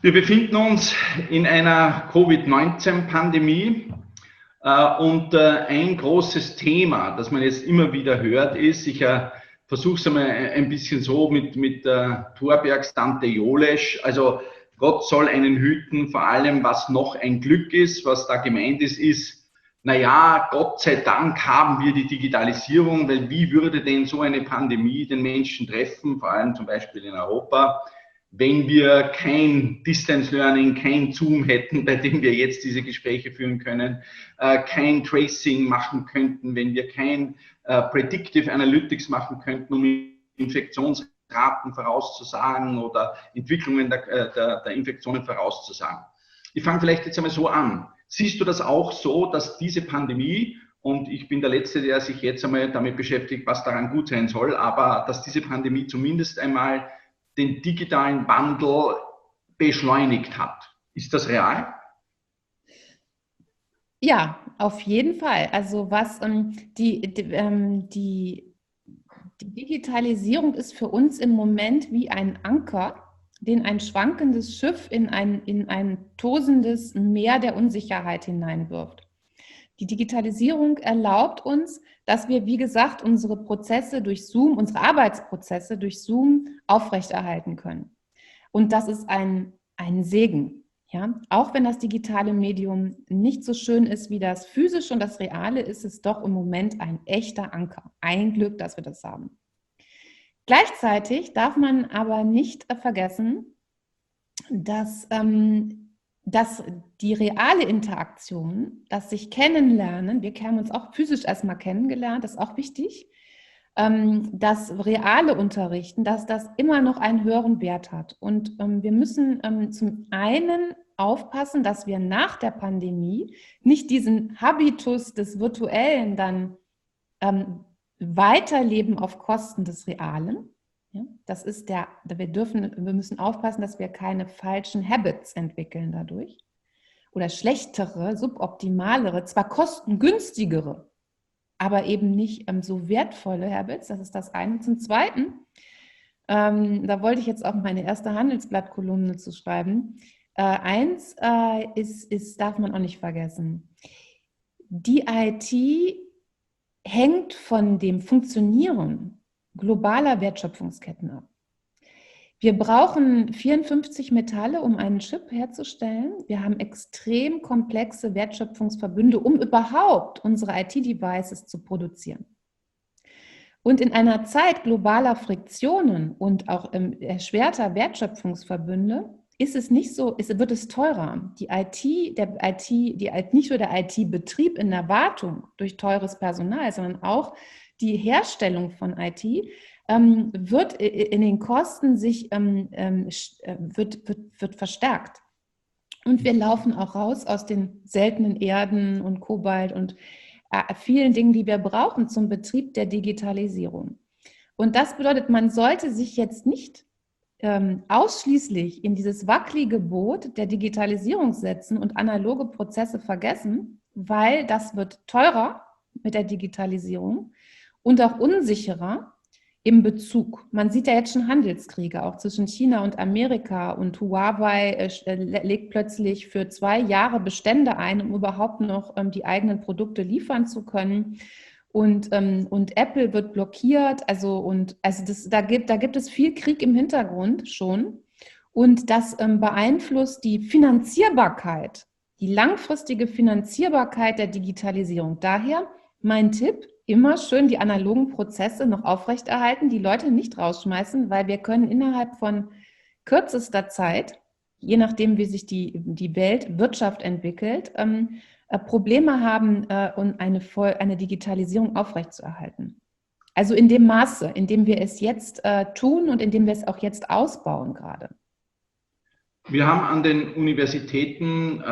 Wir befinden uns in einer Covid-19-Pandemie und ein großes Thema, das man jetzt immer wieder hört, ist, ich versuche es einmal ein bisschen so mit Thorbergs Dante Jolesch, also Gott soll einen hüten, vor allem was noch ein Glück ist, was da gemeint ist, naja, Gott sei Dank haben wir die Digitalisierung, weil wie würde denn so eine Pandemie den Menschen treffen, vor allem zum Beispiel in Europa, wenn wir kein Distance Learning, kein Zoom hätten, bei dem wir jetzt diese Gespräche führen können, kein Tracing machen könnten, wenn wir kein Predictive Analytics machen könnten, um Infektionsraten vorauszusagen oder Entwicklungen der Infektionen vorauszusagen. Ich fange vielleicht jetzt einmal so an. Siehst du das auch so, dass diese Pandemie, und ich bin der Letzte, der sich jetzt einmal damit beschäftigt, was daran gut sein soll, aber dass diese Pandemie zumindest einmal den digitalen Wandel beschleunigt hat. Ist das real? Ja, auf jeden Fall. Also was die Digitalisierung ist für uns im Moment wie ein Anker, den ein schwankendes Schiff in ein tosendes Meer der Unsicherheit hineinwirft. Die Digitalisierung erlaubt uns, dass wir, wie gesagt, unsere Prozesse durch Zoom, unsere Arbeitsprozesse durch Zoom aufrechterhalten können. Und das ist ein Segen. Ja? Auch wenn das digitale Medium nicht so schön ist wie das physische und das reale, ist es doch im Moment ein echter Anker. Ein Glück, dass wir das haben. Gleichzeitig darf man aber nicht vergessen, dass die reale Interaktion, das sich kennenlernen, wir haben uns auch physisch erstmal kennengelernt, das ist auch wichtig, das reale Unterrichten, dass das immer noch einen höheren Wert hat. Und wir müssen zum einen aufpassen, dass wir nach der Pandemie nicht diesen Habitus des Virtuellen dann weiterleben auf Kosten des Realen. Ja, das ist wir müssen aufpassen, dass wir keine falschen Habits entwickeln dadurch oder schlechtere, suboptimalere, zwar kostengünstigere, aber eben nicht so wertvolle Habits. Das ist das eine. Zum Zweiten, da wollte ich jetzt auch meine erste Handelsblatt-Kolumne zu schreiben. Darf man auch nicht vergessen. Die IT hängt von dem Funktionieren globaler Wertschöpfungsketten ab. Wir brauchen 54 Metalle, um einen Chip herzustellen. Wir haben extrem komplexe Wertschöpfungsverbünde, um überhaupt unsere IT-Devices zu produzieren. Und in einer Zeit globaler Friktionen und auch erschwerter Wertschöpfungsverbünde ist es nicht so, wird es teurer. Nicht nur der IT-Betrieb in der Wartung durch teures Personal, sondern auch die Herstellung von IT wird in den Kosten wird verstärkt. Und wir laufen auch raus aus den seltenen Erden und Kobalt und vielen Dingen, die wir brauchen zum Betrieb der Digitalisierung. Und das bedeutet, man sollte sich jetzt nicht ausschließlich in dieses wackelige Boot der Digitalisierung setzen und analoge Prozesse vergessen, weil das wird teurer mit der Digitalisierung und auch unsicherer im Bezug. Man sieht ja jetzt schon Handelskriege, auch zwischen China und Amerika, und Huawei legt plötzlich für 2 Jahre Bestände ein, um überhaupt noch die eigenen Produkte liefern zu können. Und Apple wird blockiert. Da gibt es viel Krieg im Hintergrund schon. Und das beeinflusst die Finanzierbarkeit, die langfristige Finanzierbarkeit der Digitalisierung. Daher mein Tipp: immer schön die analogen Prozesse noch aufrechterhalten, die Leute nicht rausschmeißen, weil wir können innerhalb von kürzester Zeit, je nachdem, wie sich die Weltwirtschaft entwickelt, Probleme haben, und eine Digitalisierung aufrechtzuerhalten. Also in dem Maße, in dem wir es jetzt tun und in dem wir es auch jetzt ausbauen gerade. Wir haben an den Universitäten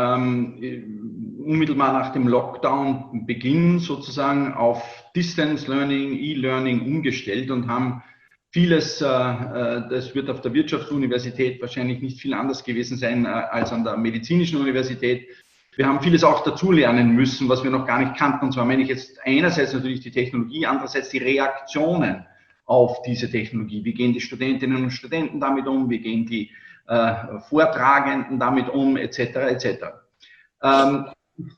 unmittelbar nach dem Lockdown-Beginn sozusagen auf Distance Learning, E-Learning umgestellt und haben vieles, das wird auf der Wirtschaftsuniversität wahrscheinlich nicht viel anders gewesen sein als an der medizinischen Universität. Wir haben vieles auch dazulernen müssen, was wir noch gar nicht kannten. Und zwar meine ich jetzt einerseits natürlich die Technologie, andererseits die Reaktionen auf diese Technologie. Wie gehen die Studentinnen und Studenten damit um? Wie gehen die Vortragenden damit um, etc. etc.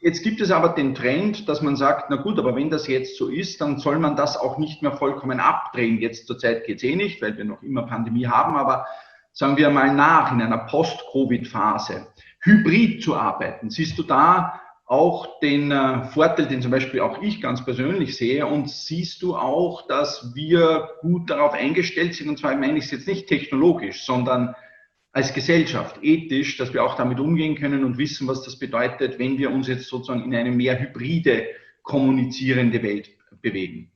Jetzt gibt es aber den Trend, dass man sagt, na gut, aber wenn das jetzt so ist, dann soll man das auch nicht mehr vollkommen abdrehen. Jetzt zur Zeit geht es eh nicht, weil wir noch immer Pandemie haben, aber sagen wir mal in einer Post-Covid-Phase, hybrid zu arbeiten. Siehst du da auch den Vorteil, den zum Beispiel auch ich ganz persönlich sehe, und siehst du auch, dass wir gut darauf eingestellt sind, und zwar meine ich es jetzt nicht technologisch, sondern als Gesellschaft, ethisch, dass wir auch damit umgehen können und wissen, was das bedeutet, wenn wir uns jetzt sozusagen in eine mehr hybride, kommunizierende Welt bewegen?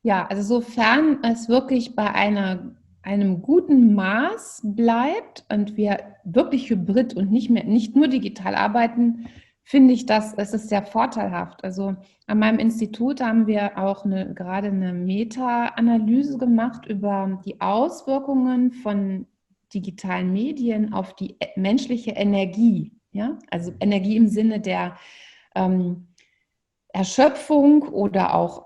Ja, also sofern es wirklich bei einem guten Maß bleibt und wir wirklich hybrid und nicht nur digital arbeiten, finde ich, es ist sehr vorteilhaft. Also an meinem Institut haben wir auch gerade eine Meta-Analyse gemacht über die Auswirkungen von digitalen Medien auf die menschliche Energie. Ja? Also Energie im Sinne der Erschöpfung oder auch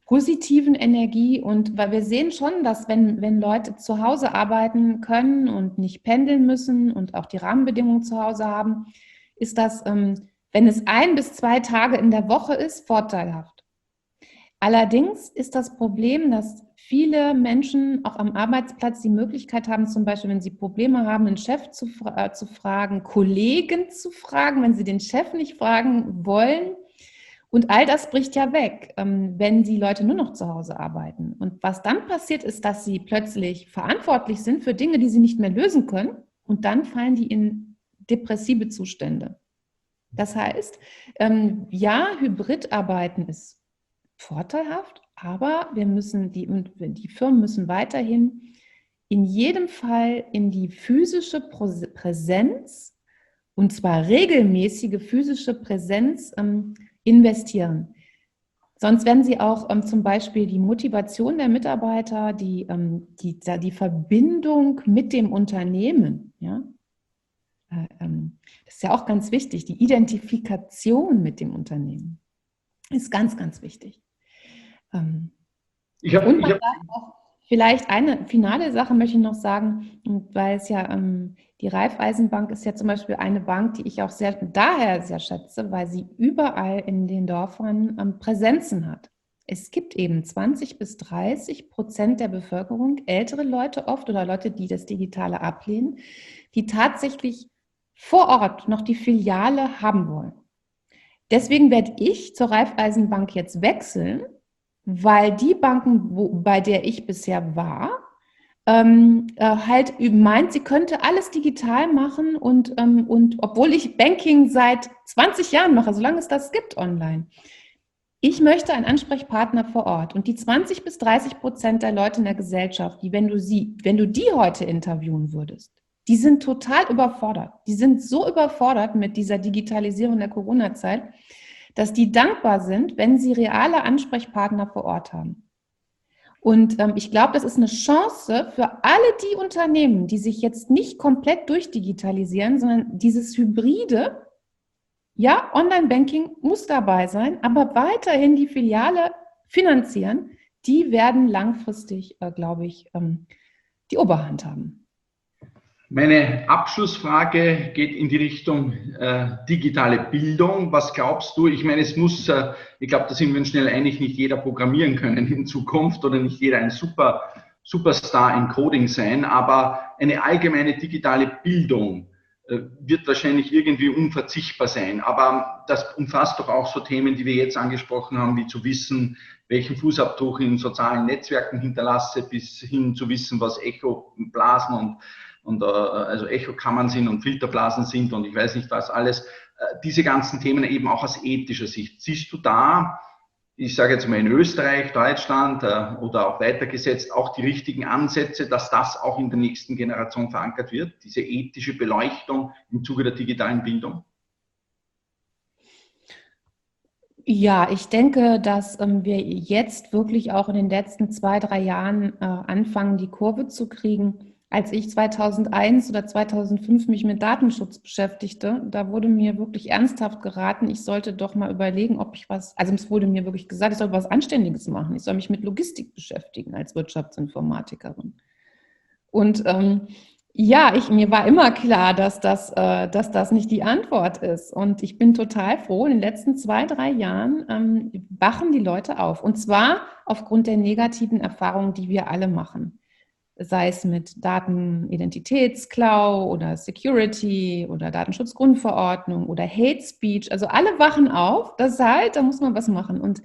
positiven Energie. Und weil wir sehen schon, dass wenn Leute zu Hause arbeiten können und nicht pendeln müssen und auch die Rahmenbedingungen zu Hause haben, ist das, wenn es 1 bis 2 Tage in der Woche ist, vorteilhaft. Allerdings ist das Problem, dass viele Menschen auch am Arbeitsplatz die Möglichkeit haben, zum Beispiel, wenn sie Probleme haben, einen Chef zu fragen, Kollegen zu fragen, wenn sie den Chef nicht fragen wollen. Und all das bricht ja weg, wenn die Leute nur noch zu Hause arbeiten. Und was dann passiert, ist, dass sie plötzlich verantwortlich sind für Dinge, die sie nicht mehr lösen können. Und dann fallen die in depressive Zustände. Das heißt, ja, Hybridarbeiten ist vorteilhaft, aber die Firmen müssen weiterhin in jedem Fall in die physische Präsenz, und zwar regelmäßige physische Präsenz, investieren. Sonst werden sie auch zum Beispiel die Motivation der Mitarbeiter, die Verbindung mit dem Unternehmen, ja, das ist ja auch ganz wichtig, die Identifikation mit dem Unternehmen ist ganz, ganz wichtig. Vielleicht eine finale Sache möchte ich noch sagen, weil es ja die Raiffeisenbank ist ja zum Beispiel eine Bank, die ich auch daher sehr schätze, weil sie überall in den Dörfern Präsenzen hat. Es gibt eben 20-30% der Bevölkerung, ältere Leute oft oder Leute, die das Digitale ablehnen, die tatsächlich vor Ort noch die Filiale haben wollen. Deswegen werde ich zur Raiffeisenbank jetzt wechseln, weil die Banken, bei der ich bisher war, halt meint, sie könnte alles digital machen und obwohl ich Banking seit 20 Jahren mache, solange es das gibt online. Ich möchte einen Ansprechpartner vor Ort und die 20-30% der Leute in der Gesellschaft, wenn du die heute interviewen würdest, die sind total überfordert. Die sind so überfordert mit dieser Digitalisierung der Corona-Zeit, dass die dankbar sind, wenn sie reale Ansprechpartner vor Ort haben. Und ich glaube, das ist eine Chance für alle die Unternehmen, die sich jetzt nicht komplett durchdigitalisieren, sondern dieses Hybride, ja, Online-Banking muss dabei sein, aber weiterhin die Filiale finanzieren, die werden langfristig, glaube ich, die Oberhand haben. Meine Abschlussfrage geht in die Richtung digitale Bildung. Was glaubst du? Ich meine, ich glaube, da sind wir uns schnell einig, nicht jeder programmieren können in Zukunft oder nicht jeder ein Superstar im Coding sein, aber eine allgemeine digitale Bildung wird wahrscheinlich irgendwie unverzichtbar sein. Aber das umfasst doch auch so Themen, die wir jetzt angesprochen haben, wie zu wissen, welchen Fußabdruck in sozialen Netzwerken hinterlasse, bis hin zu wissen, was Echoblasen und also Echokammern sind und Filterblasen sind und ich weiß nicht was alles. Diese ganzen Themen eben auch aus ethischer Sicht. Siehst du da, ich sage jetzt mal in Österreich, Deutschland oder auch weitergesetzt, auch die richtigen Ansätze, dass das auch in der nächsten Generation verankert wird, diese ethische Beleuchtung im Zuge der digitalen Bildung? Ja, ich denke, dass wir jetzt wirklich auch in den letzten 2-3 Jahren anfangen, die Kurve zu kriegen. Als ich 2001 oder 2005 mich mit Datenschutz beschäftigte, da wurde mir wirklich ernsthaft geraten, ich sollte doch mal überlegen, also es wurde mir wirklich gesagt, ich soll was Anständiges machen. Ich soll mich mit Logistik beschäftigen als Wirtschaftsinformatikerin. Und Ja, mir war immer klar, dass das nicht die Antwort ist. Und ich bin total froh, in den letzten 2, 3 Jahren wachen die Leute auf. Und zwar aufgrund der negativen Erfahrungen, die wir alle machen. Sei es mit Datenidentitätsklau oder Security oder Datenschutzgrundverordnung oder Hate Speech. Also alle wachen auf, das halt, da muss man was machen. Und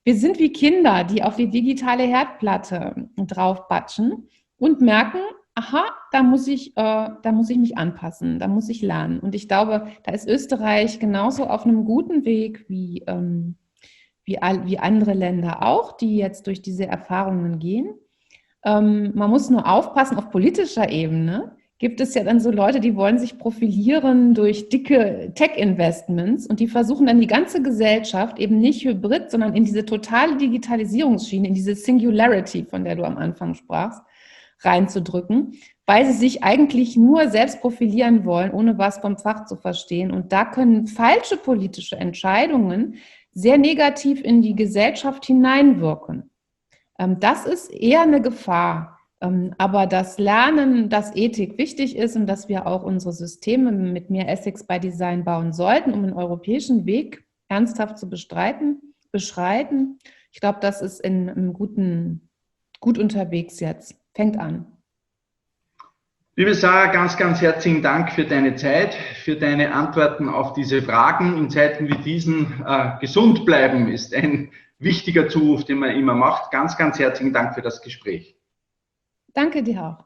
wir sind wie Kinder, die auf die digitale Herdplatte draufbatschen und merken, aha, da muss ich mich anpassen, da muss ich lernen. Und ich glaube, da ist Österreich genauso auf einem guten Weg wie andere Länder auch, die jetzt durch diese Erfahrungen gehen. Man muss nur aufpassen, auf politischer Ebene gibt es ja dann so Leute, die wollen sich profilieren durch dicke Tech-Investments und die versuchen dann die ganze Gesellschaft eben nicht hybrid, sondern in diese totale Digitalisierungsschiene, in diese Singularity, von der du am Anfang sprachst, reinzudrücken, weil sie sich eigentlich nur selbst profilieren wollen, ohne was vom Fach zu verstehen. Und da können falsche politische Entscheidungen sehr negativ in die Gesellschaft hineinwirken. Das ist eher eine Gefahr. Aber das Lernen, dass Ethik wichtig ist und dass wir auch unsere Systeme mit mehr Ethics by Design bauen sollten, um einen europäischen Weg ernsthaft zu beschreiten. Ich glaube, das ist gut unterwegs jetzt. Fängt an. Liebe Sarah, ganz, ganz herzlichen Dank für deine Zeit, für deine Antworten auf diese Fragen. In Zeiten wie diesen gesund bleiben ist ein wichtiger Zuruf, den man immer macht. Ganz, ganz herzlichen Dank für das Gespräch. Danke dir auch.